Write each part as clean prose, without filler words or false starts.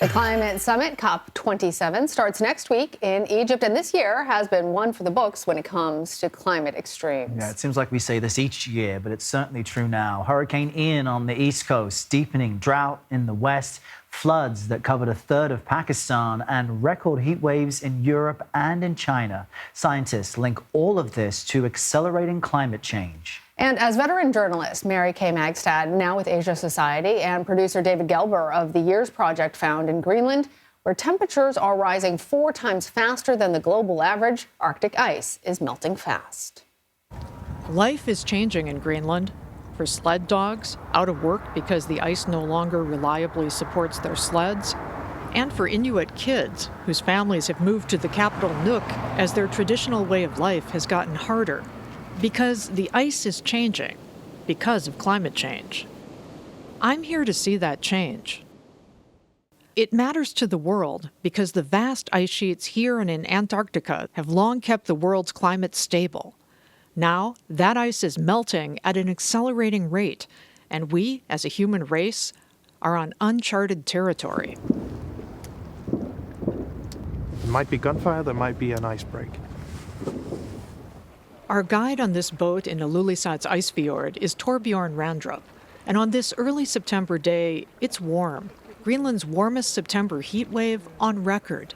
climate summit, COP27, starts next week in Egypt, and this year has been one for the books when it comes to climate extremes. Yeah, it seems like we say this each year, but it's certainly true now. Hurricane Ian on the East Coast, deepening drought in the West, floods that covered a third of Pakistan, and record heat waves in Europe and in China. Scientists link all of this to accelerating climate change. And as veteran journalist Mary Kay Magistad, now with Asia Society, and producer David Gelber of the Years Project found in Greenland, where temperatures are rising 4 times faster than the global average, Arctic ice is melting fast. Life is changing in Greenland. For sled dogs, out of work because the ice no longer reliably supports their sleds, and for Inuit kids whose families have moved to the capital Nuuk as their traditional way of life has gotten harder. Because the ice is changing, because of climate change. I'm here to see that change. It matters to the world because the vast ice sheets here and in Antarctica have long kept the world's climate stable. Now, that ice is melting at an accelerating rate, and we, as a human race, are on uncharted territory. There might be gunfire, there might be an ice break. Our guide on this boat in Ilulissat's ice fjord is Torbjorn Randrup. And on this early September day, it's warm. Greenland's warmest September heat wave on record.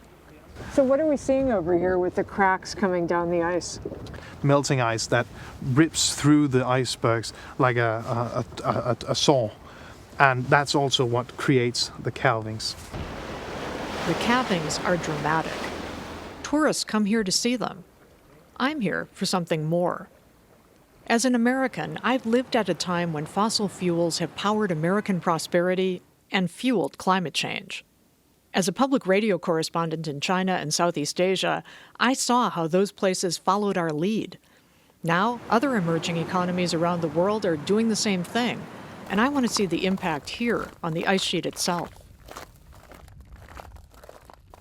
So what are we seeing over here with the cracks coming down the ice? Melting ice that rips through the icebergs like a saw. And that's also what creates the calvings. The calvings are dramatic. Tourists come here to see them. I'm here for something more. As an American, I've lived at a time when fossil fuels have powered American prosperity and fueled climate change. As a public radio correspondent in China and Southeast Asia, I saw how those places followed our lead. Now, other emerging economies around the world are doing the same thing, and I want to see the impact here on the ice sheet itself.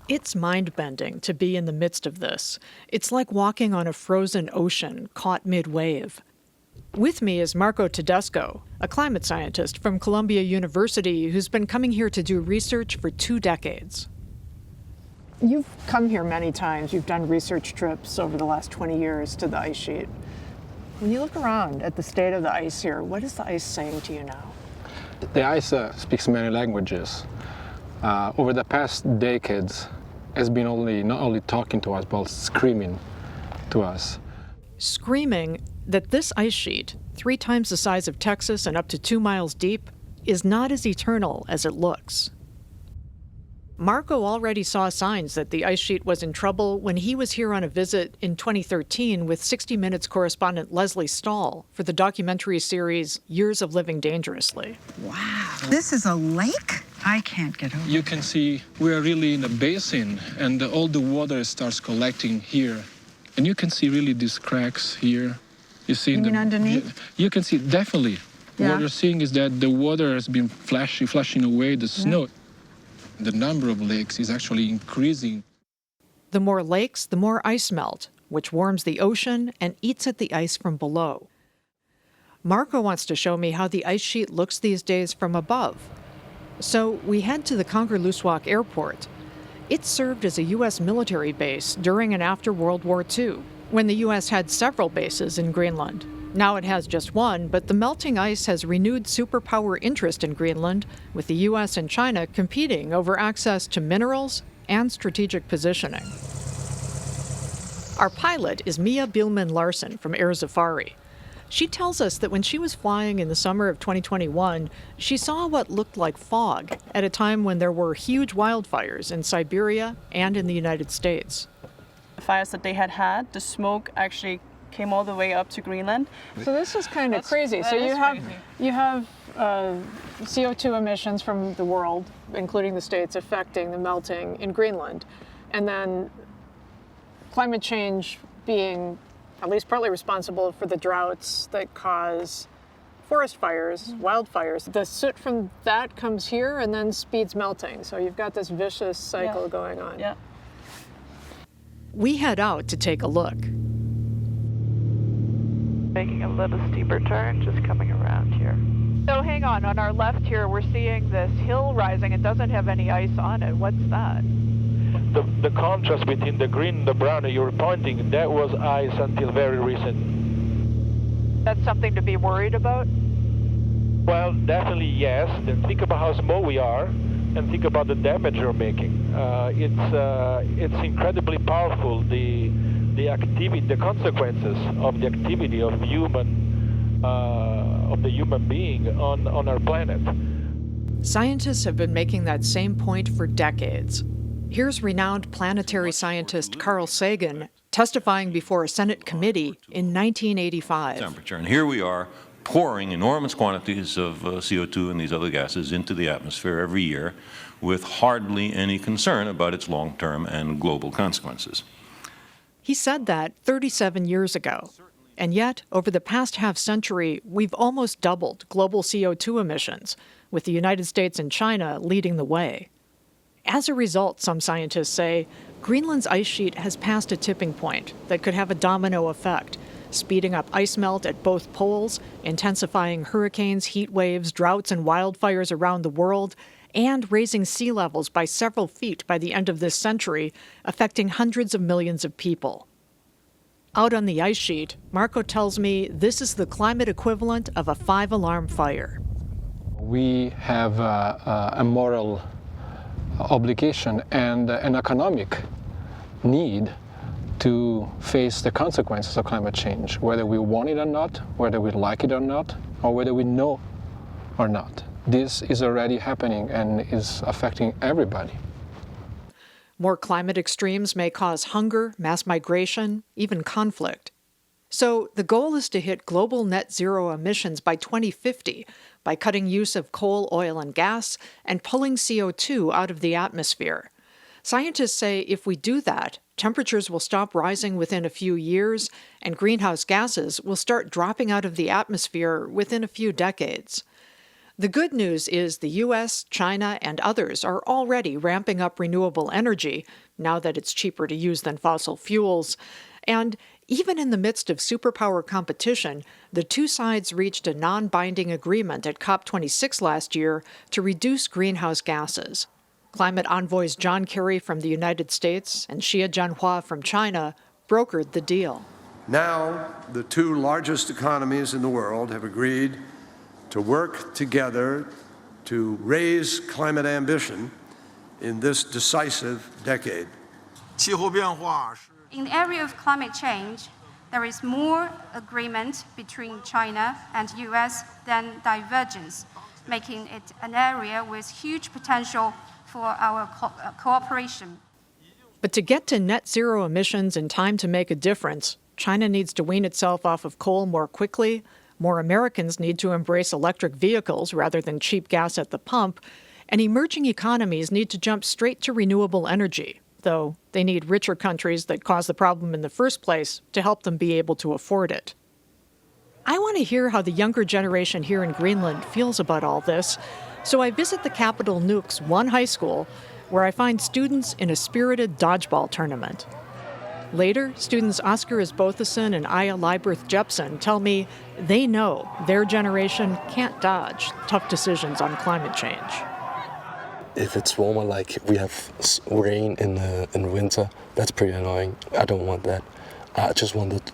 It's mind-bending to be in the midst of this. It's like walking on a frozen ocean caught mid-wave. With me is Marco Tedesco, a climate scientist from Columbia University who's been coming here to do research for 2 decades. You've come here many times. You've done research trips over the last 20 years to the ice sheet. When you look around at the state of the ice here, what is the ice saying to you now? The ice speaks many languages. Over the past decades, it's been not only talking to us, but screaming to us. Screaming that this ice sheet, 3 times the size of Texas and up to 2 miles deep, is not as eternal as it looks. Marco already saw signs that the ice sheet was in trouble when he was here on a visit in 2013 with 60 Minutes correspondent Leslie Stahl for the documentary series Years of Living Dangerously. Wow, this is a lake? I can't get over it. You can see we are really in a basin, and all the water starts collecting here. And you can see really these cracks here. You see underneath? You can see definitely. Yeah. What you're seeing is that the water has been flushing away the snow. The number of lakes is actually increasing. The more lakes, the more ice melt, which warms the ocean and eats at the ice from below. Marco wants to show me how the ice sheet looks these days from above. So we head to the Kangerlussuaq airport. It served as a U.S. military base during and after World War II, when the U.S. had several bases in Greenland. Now it has just one, but the melting ice has renewed superpower interest in Greenland, with the U.S. and China competing over access to minerals and strategic positioning. Our pilot is Mia Bielman-Larsen from Air Safari. She tells us that when she was flying in the summer of 2021, she saw what looked like fog at a time when there were huge wildfires in Siberia and in the United States. The fires that they had, the smoke actually came all the way up to Greenland. So this is kind of crazy. So you have CO2 emissions from the world, including the states, affecting the melting in Greenland. And then climate change being at least partly responsible for the droughts that cause forest fires, wildfires. The soot from that comes here and then speeds melting. So you've got this vicious cycle going on. Yeah. We head out to take a look. Making a little steeper turn, just coming around here. So hang on our left here, we're seeing this hill rising. It doesn't have any ice on it. What's that? The contrast between the green and the brown you were pointing, that was ice until very recent. That's something to be worried about? Well, definitely yes. Then think about how small we are, and think about the damage you're making. It's incredibly powerful. The activity, the consequences of the activity of the human being on our planet. Scientists have been making that same point for decades. Here's renowned planetary scientist Carl Sagan testifying before a Senate committee in 1985. Temperature. And here we are pouring enormous quantities of CO2 and these other gases into the atmosphere every year with hardly any concern about its long-term and global consequences. He said that 37 years ago. And yet, over the past half-century, we've almost doubled global CO2 emissions, with the United States and China leading the way. As a result, some scientists say, Greenland's ice sheet has passed a tipping point that could have a domino effect, speeding up ice melt at both poles, intensifying hurricanes, heat waves, droughts, and wildfires around the world, and raising sea levels by several feet by the end of this century, affecting hundreds of millions of people. Out on the ice sheet, Marco tells me this is the climate equivalent of a 5-alarm fire. We have a moral obligation and an economic need to face the consequences of climate change, whether we want it or not, whether we like it or not, or whether we know or not. This is already happening and is affecting everybody. More climate extremes may cause hunger, mass migration, even conflict. So the goal is to hit global net zero emissions by 2050 by cutting use of coal, oil, and gas and pulling CO2 out of the atmosphere. Scientists say if we do that, temperatures will stop rising within a few years and greenhouse gases will start dropping out of the atmosphere within a few decades. The good news is the U.S., China, and others are already ramping up renewable energy, now that it's cheaper to use than fossil fuels. And even in the midst of superpower competition, the two sides reached a non-binding agreement at COP26 last year to reduce greenhouse gases. Climate envoys John Kerry from the United States and Xie Jianhua from China brokered the deal. Now, the two largest economies in the world have agreed to work together to raise climate ambition in this decisive decade. In the area of climate change, there is more agreement between China and the US than divergence, making it an area with huge potential for our cooperation. But to get to net zero emissions in time to make a difference, China needs to wean itself off of coal more quickly, more Americans need to embrace electric vehicles rather than cheap gas at the pump, and emerging economies need to jump straight to renewable energy, though they need richer countries that caused the problem in the first place to help them be able to afford it. I want to hear how the younger generation here in Greenland feels about all this, so I visit the capital Nuuk's one high school, where I find students in a spirited dodgeball tournament. Later, students Oscar Isbotheson and Aya Leiberth Jepsen tell me they know their generation can't dodge tough decisions on climate change. If it's warmer, like we have rain in winter, that's pretty annoying. I don't want that. I just want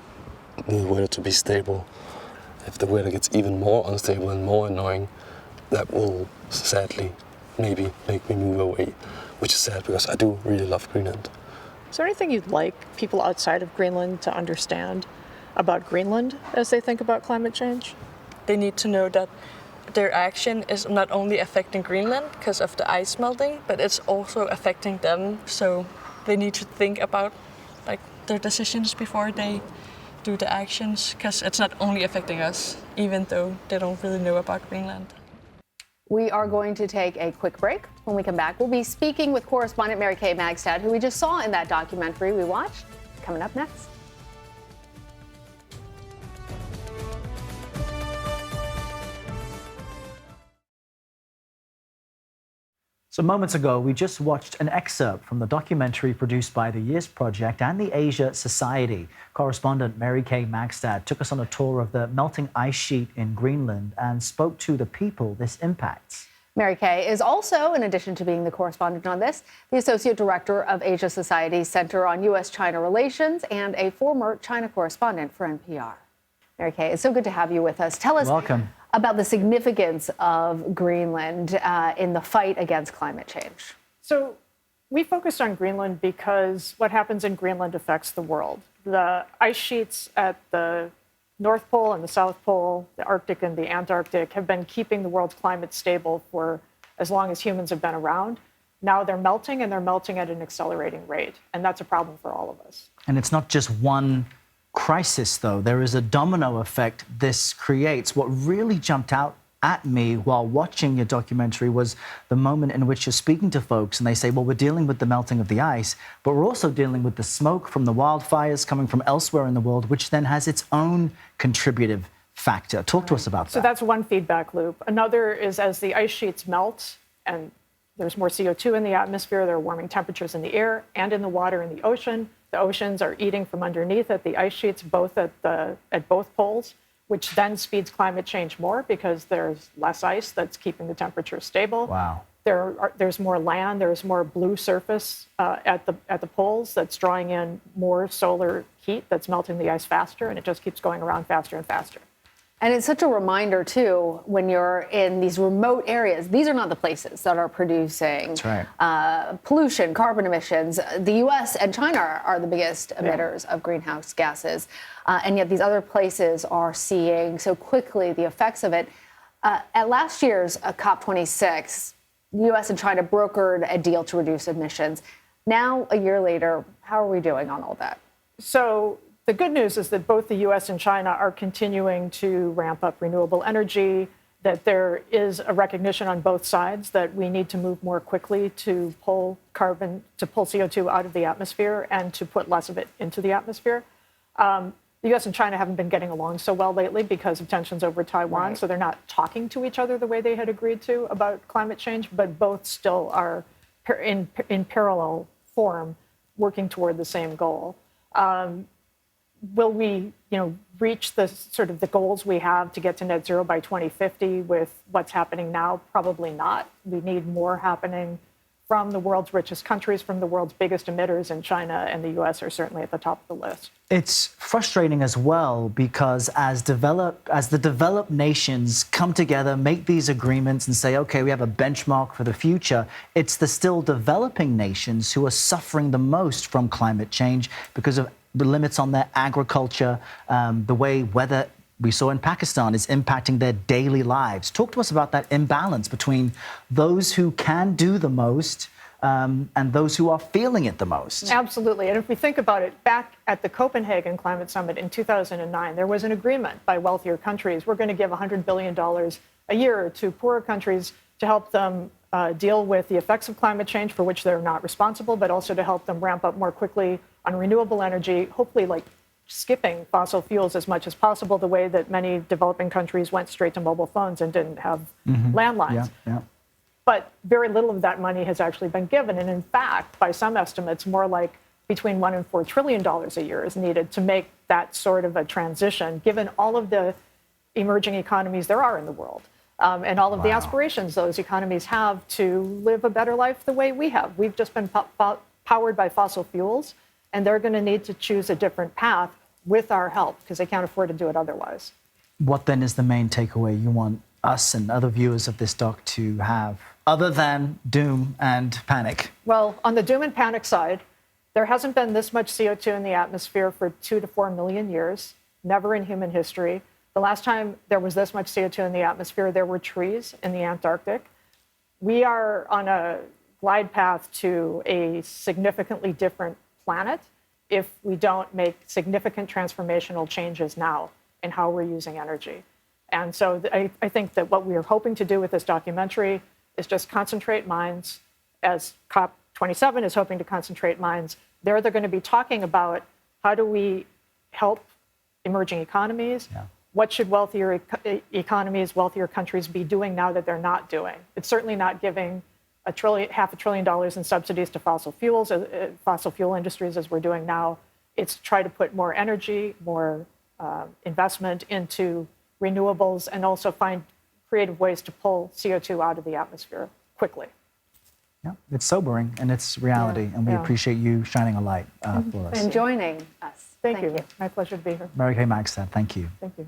the weather to be stable. If the weather gets even more unstable and more annoying, that will sadly maybe make me move away, which is sad because I do really love Greenland. Is there anything you'd like people outside of Greenland to understand about Greenland as they think about climate change? They need to know that their action is not only affecting Greenland because of the ice melting, but it's also affecting them. So they need to think about their decisions before they do the actions, because it's not only affecting us, even though they don't really know about Greenland. We are going to take a quick break. When we come back, we'll be speaking with correspondent Mary Kay Magistad, who we just saw in that documentary we watched. Coming up next. So moments ago, we just watched an excerpt from the documentary produced by the Years Project and the Asia Society. Correspondent Mary Kay Magistad took us on a tour of the melting ice sheet in Greenland and spoke to the people this impacts. Mary Kay is also, in addition to being the correspondent on this, the Associate Director of Asia Society's Center on U.S.-China Relations and a former China correspondent for NPR. Mary Kay, it's so good to have you with us. Tell us about the significance of Greenland in the fight against climate change. So we focused on Greenland because what happens in Greenland affects the world. The ice sheets at the North Pole and the South Pole, the Arctic and the Antarctic, have been keeping the world's climate stable for as long as humans have been around. Now they're melting, and they're melting at an accelerating rate. And that's a problem for all of us. And it's not just one crisis, though. There is a domino effect this creates. What really jumped out at me while watching your documentary was the moment in which you're speaking to folks and they say, well, we're dealing with the melting of the ice, but we're also dealing with the smoke from the wildfires coming from elsewhere in the world, which then has its own contributive factor. Talk to us about that. So that's one feedback loop. Another is as the ice sheets melt and there's more CO2 in the atmosphere, there are warming temperatures in the air and in the water in the ocean. The oceans are eating from underneath at the ice sheets, both at both poles, which then speeds climate change more because there's less ice that's keeping the temperature stable. Wow. There's more land, there's more blue surface at the poles that's drawing in more solar heat that's melting the ice faster, and it just keeps going around faster and faster. And it's such a reminder, too, when you're in these remote areas. These are not the places that are producing pollution, carbon emissions. The U.S. and China are the biggest emitters of greenhouse gases. And yet these other places are seeing so quickly the effects of it. At last year's COP26, the U.S. and China brokered a deal to reduce emissions. Now, a year later, how are we doing on all that? So the good news is that both the U.S. and China are continuing to ramp up renewable energy, that there is a recognition on both sides that we need to move more quickly to pull CO2 out of the atmosphere and to put less of it into the atmosphere. The U.S. and China haven't been getting along so well lately because of tensions over Taiwan, so they're not talking to each other the way they had agreed to about climate change, but both still are in parallel form working toward the same goal. Will we, reach the goals we have to get to net zero by 2050 with what's happening now? Probably not. We need more happening from the world's richest countries, from the world's biggest emitters, and China and the U.S. are certainly at the top of the list. It's frustrating as well because as the developed nations come together, make these agreements and say, okay, we have a benchmark for the future, it's the still developing nations who are suffering the most from climate change because of the limits on their agriculture, the way weather we saw in Pakistan is impacting their daily lives. Talk to us about that imbalance between those who can do the most and those who are feeling it the most. Absolutely. And if we think about it, back at the Copenhagen Climate Summit in 2009, there was an agreement by wealthier countries. We're going to give $100 billion a year to poorer countries to help them deal with the effects of climate change, for which they're not responsible, but also to help them ramp up more quickly on renewable energy, hopefully skipping fossil fuels as much as possible, the way that many developing countries went straight to mobile phones and didn't have landlines. But very little of that money has actually been given. And in fact, by some estimates, more like between $1 and $4 trillion a year is needed to make that sort of a transition, given all of the emerging economies there are in the world. And all of the aspirations those economies have to live a better life the way we have. We've just been powered by fossil fuels, and they're going to need to choose a different path with our help because they can't afford to do it otherwise. What then is the main takeaway you want us and other viewers of this doc to have, other than doom and panic? Well, on the doom and panic side, there hasn't been this much CO2 in the atmosphere for 2 to 4 million years, never in human history. The last time there was this much CO2 in the atmosphere, there were trees in the Antarctic. We are on a glide path to a significantly different planet if we don't make significant transformational changes now in how we're using energy. And so I think that what we are hoping to do with this documentary is just concentrate minds, as COP27 is hoping to concentrate minds. They're going to be talking about how do we help emerging economies, what should wealthier economies, wealthier countries be doing now that they're not doing? It's certainly not giving half $1 trillion in subsidies to fossil fuels, fossil fuel industries, as we're doing now. It's to try to put more energy, more investment into renewables, and also find creative ways to pull CO2 out of the atmosphere quickly. Yeah, it's sobering and it's reality, and we appreciate you shining a light for us. And joining us. Thank you. My pleasure to be here. Mary Kay Magistad, thank you. Thank you.